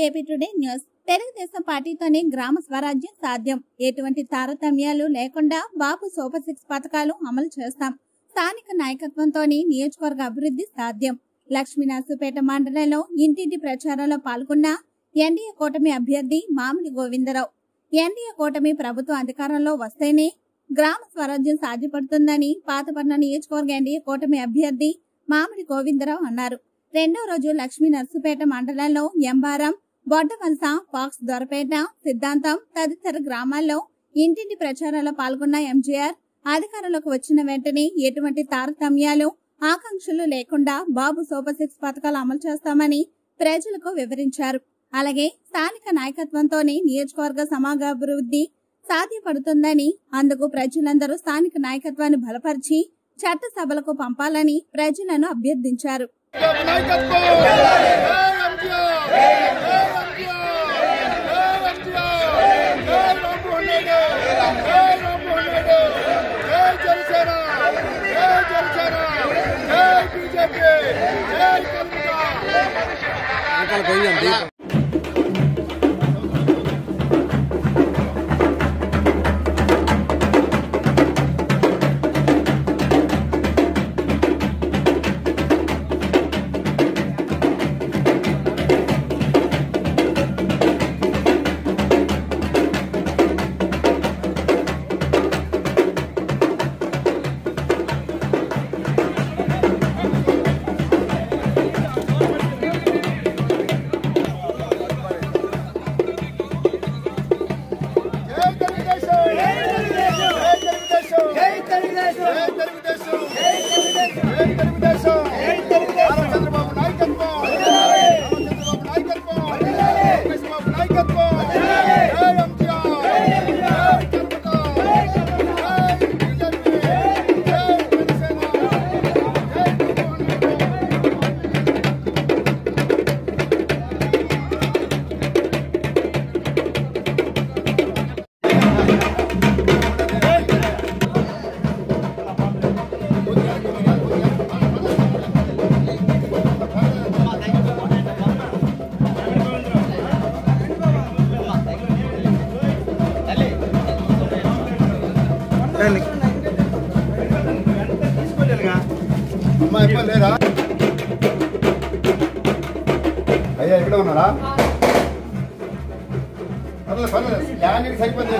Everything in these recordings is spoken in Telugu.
AP today news. తెలుగుదేశం పార్టీతోనే గ్రామ స్వరాజ్యం సాధ్యం. ఎటువంటి తారతమ్యాలు లేకుండా బాబు సూపర్ 6 పథకాలు అమలు చేస్తాం. స్థానిక నాయకత్వంతోనే నియోజకవర్గ అభివృద్ధి సాధ్యం. లక్ష్మీనరసపేట మండలంలో ఇంటింటి ప్రచారంలో పాల్గొన్న ఎన్డీఏ కూటమి అభ్యర్థి మామిడి గోవిందరావు. ఎన్డీఏ కూటమి ప్రభుత్వం అధికారంలో వస్తేనే గ్రామ స్వరాజ్యం సాధ్యపడుతుందని పాతపట్నం నియోజకవర్గ ఎన్డీఏ కూటమి అభ్యర్థి మామిడి గోవిందరావు అన్నారు. రెండో రోజు లక్ష్మీనరసపేట మండలంలో ఎంబారం, బొడ్డవలస, పాక్స్ దొరపేట, సిద్ధాంతం తదితర గ్రామాల్లో ఇంటింటి ప్రచారంలో పాల్గొన్న ఎంజీఆర్ అధికారంలోకి వచ్చిన వెంటనే ఎటువంటి తారతమ్యాలు, ఆకాంక్షలు లేకుండా బాబు సూపర్ 6 పథకాలు అమలు చేస్తామని ప్రజలకు వివరించారు. అలాగే స్థానిక నాయకత్వంతోనే నియోజకవర్గ సమగ్రాభివృద్ధి సాధ్యపడుతుందని, అందుకు ప్రజలందరూ స్థానిక నాయకత్వాన్ని బలపరిచి చట్టసభలకు పంపాలని ప్రజలను అభ్యర్థించారు. అయ్యా ఇక్కడ ఉన్నారా? పర్లేదు సరిపోతుంది.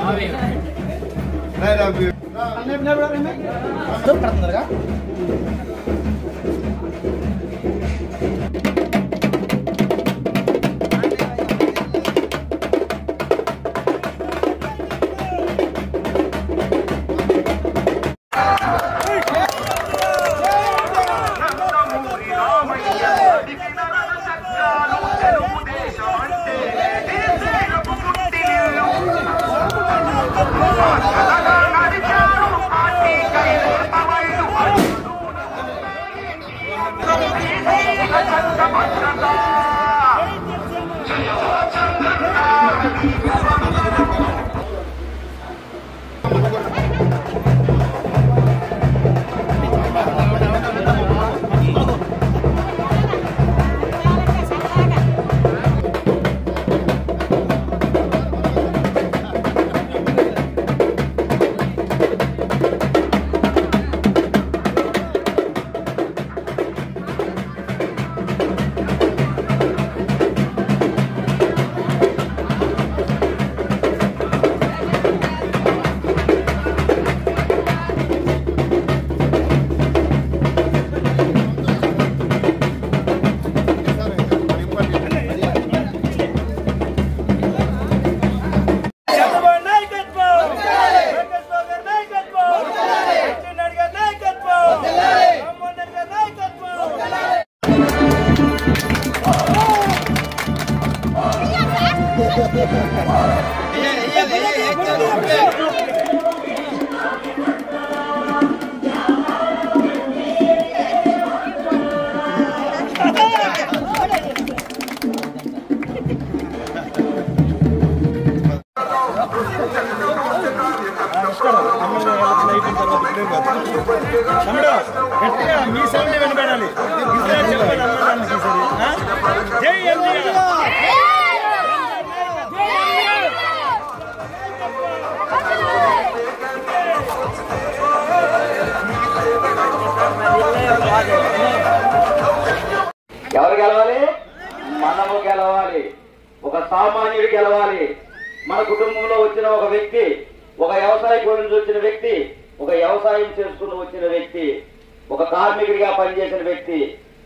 మీ సౌండ్ వినపడాలి. జై ఎంజీఆర్. కుటుంబంలో వచ్చిన ఒక వ్యక్తి, ఒక వ్యవసాయ కూలి నుంచి వచ్చిన వ్యక్తి, ఒక వ్యవసాయం చేసుకుని వచ్చిన వ్యక్తి, ఒక కార్మికుడిగా పనిచేసిన వ్యక్తి,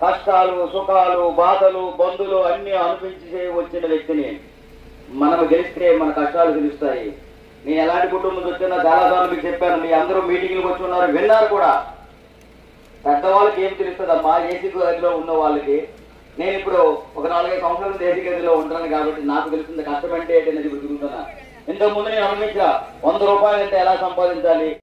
కష్టాలు సుఖాలు బాధలు బంధులు అన్ని అనిపించి వచ్చిన వ్యక్తిని మనం గెలిస్తే మన కష్టాలు తెలుస్తాయి. నేను ఎలాంటి కుటుంబం వచ్చినా చాలా సార్లు మీకు చెప్పాను. మీ అందరూ మీటింగ్లకు వచ్చి ఉన్నారు, విన్నారు కూడా. పెద్దవాళ్ళకి ఏం తెలుస్తుందమ్మా ఏసీ గదిలో ఉన్న వాళ్ళకి. నేను ఇప్పుడు ఒక 4-5 సంవత్సరాలు ఏసీ గదిలో ఉంటాను కాబట్టి నాకు తెలుస్తుంది కష్టం అంటే ఏంటనేది ఇప్పుడు తిరుగుతున్నా. ఇంతకుముందు నేను అనుభవించా 100 రూపాయలు అంటే ఎలా సంపాదించాలి,